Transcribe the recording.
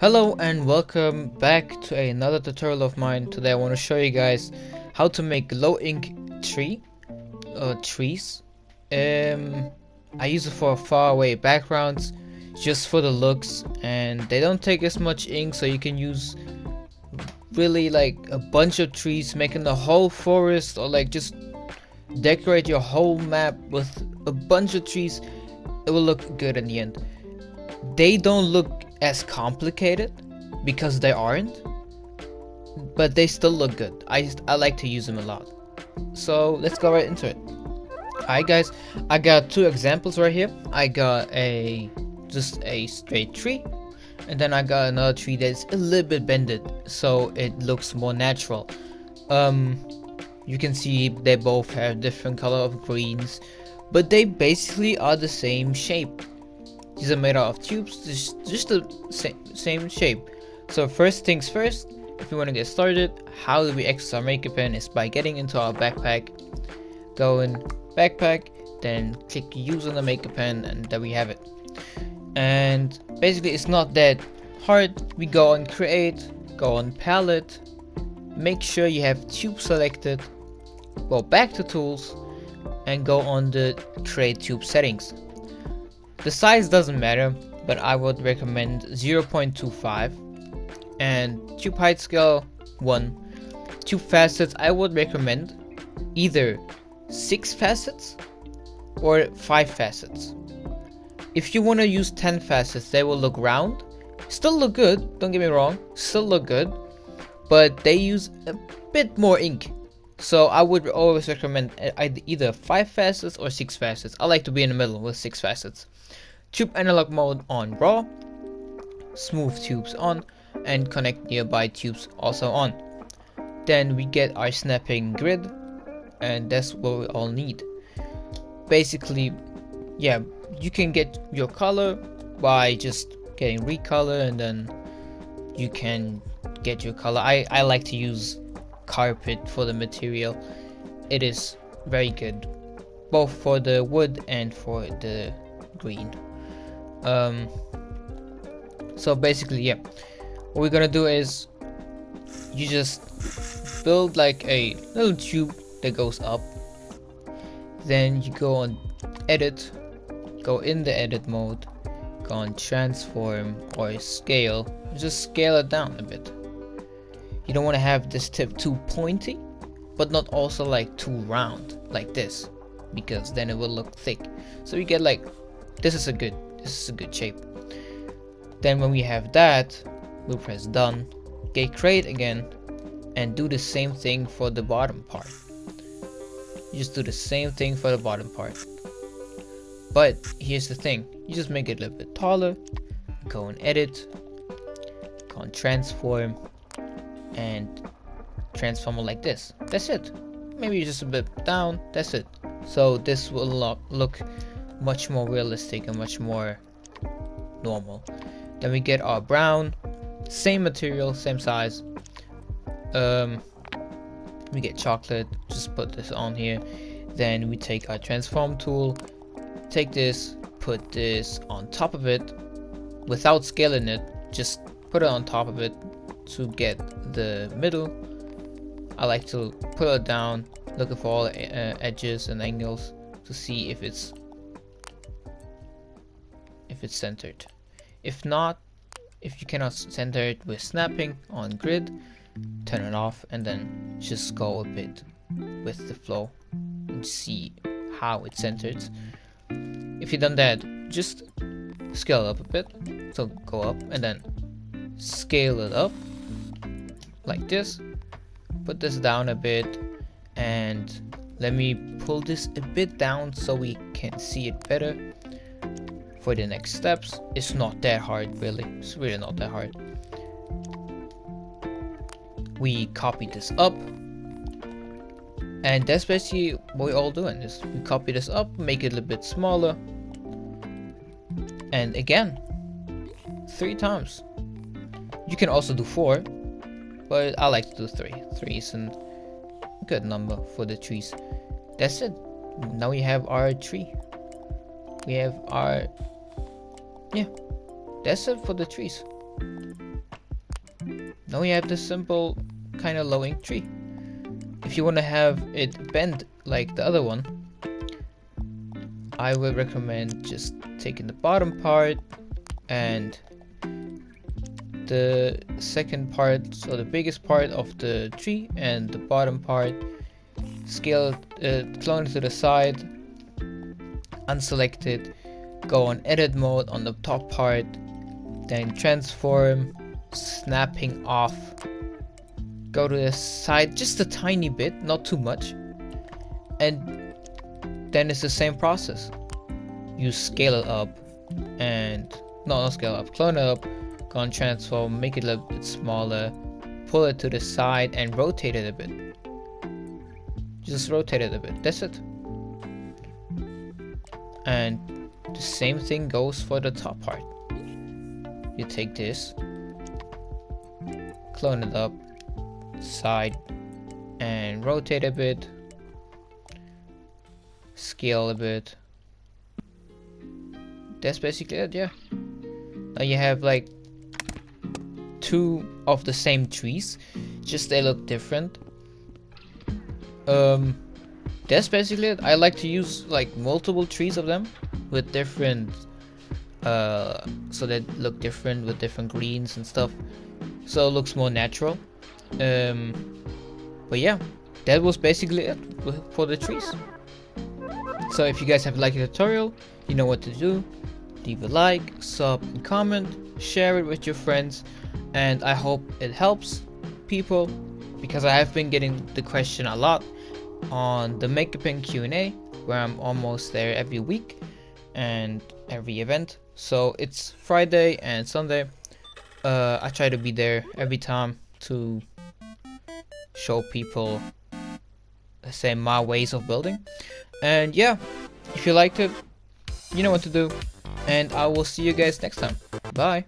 Hello and welcome back to another tutorial of mine. Today I want to show you guys how to make low ink trees. I use it for far away backgrounds just for the looks, and they don't take as much ink, so you can use really like a bunch of trees, making the whole forest, or like just decorate your whole map with a bunch of trees. It will look good in the end. They don't look as complicated because they aren't, but they still look good. I like to use them a lot. So let's go right into it. Alright guys, I got two examples right here. I got just a straight tree, and then I got another tree that's a little bit bended so it looks more natural. You can see they both have different color of greens, but they basically are the same shape. These are made out of tubes, just the same shape. So first things first, if you want to get started, how do we access our maker pen is by getting into our backpack, go in backpack, then click use on the maker pen, and there we have it. And basically it's not that hard. We go on create, go on palette, make sure you have tube selected, go back to tools, and go on the create tube settings. The size doesn't matter, but I would recommend 0.25, and tube height scale 1. Tube facets, I would recommend either 6 facets or 5 facets. If you want to use 10 facets, they will look round, still look good, don't get me wrong, still look good, but they use a bit more ink. So I would always recommend either 5 facets or 6 facets. I like to be in the middle with 6 facets. Tube analog mode on raw, smooth tubes on, and connect nearby tubes also on. Then we get our snapping grid, and that's what we all need. Basically, yeah, you can get your color by just getting recolor, and then you can get your color. I like to use carpet for the material. It is very good, both for the wood and for the green. So basically, yeah, what we're gonna do is you just build like a little tube that goes up, then you go on edit, go in the edit mode, go on transform or scale, just scale it down a bit. You don't want to have this tip too pointy, but not also like too round like this, because then it will look thick. So you get like this is a good shape. Then when we have that, we'll press done, get create again, and do the same thing for the bottom part. You just do the same thing for the bottom part, but here's the thing, you just make it a little bit taller, go and edit, go and transform, and transform it like this. That's it. Maybe just a bit down, that's it. So this will look much more realistic and much more normal. Then we get our brown, same material, same size. We get chocolate, just put this on here. Then we take our transform tool, take this, put this on top of it without scaling it, just put it on top of it to get the middle. I like to put it down, looking for all edges and angles to see if it's centered. If not, if you cannot center it with snapping on grid, turn it off and then just go a bit with the flow and see how it's centered. If you've done that, just scale it up a bit. So go up and then scale it up like this. Put this down a bit, and let me pull this a bit down so we can see it better. For the next steps, it's not that hard, really. It's really not that hard. We copy this up, and that's basically what we're all doing. Is we copy this up, make it a little bit smaller, and again 3 times. You can also do 4, but I like to do 3. 3 is a good number for the trees. That's it. Now we have our tree. We have our, yeah, that's it for the trees. Now we have this simple kind of low ink tree. If you want to have it bend like the other one, I would recommend just taking the bottom part and the second part, so the biggest part of the tree and the bottom part, scale it, clone it to the side, unselect it, go on edit mode on the top part, then transform, snapping off, go to the side just a tiny bit, not too much, and then it's the same process. You scale it up and not scale up, clone it up, go on transform, make it a little bit smaller, pull it to the side and rotate it a bit. Just rotate it a bit, that's it. And the same thing goes for the top part. You take this, clone it up, side, and rotate a bit, scale a bit. That's basically it, yeah. Now you have like two of the same trees, just they look different. That's basically it. I like to use like multiple trees of them with different so they look different with different greens and stuff, so it looks more natural. But yeah, that was basically it for the trees. So if you guys have liked the tutorial, you know what to do. Leave a like, sub, and comment, share it with your friends, and I hope it helps people, because I have been getting the question a lot on the Makeup and Q&A, where I'm almost there every week and every event. So it's Friday and Sunday. I try to be there every time to show people, let's say, my ways of building. And yeah, if you liked it, you know what to do, and I will see you guys next time. Bye.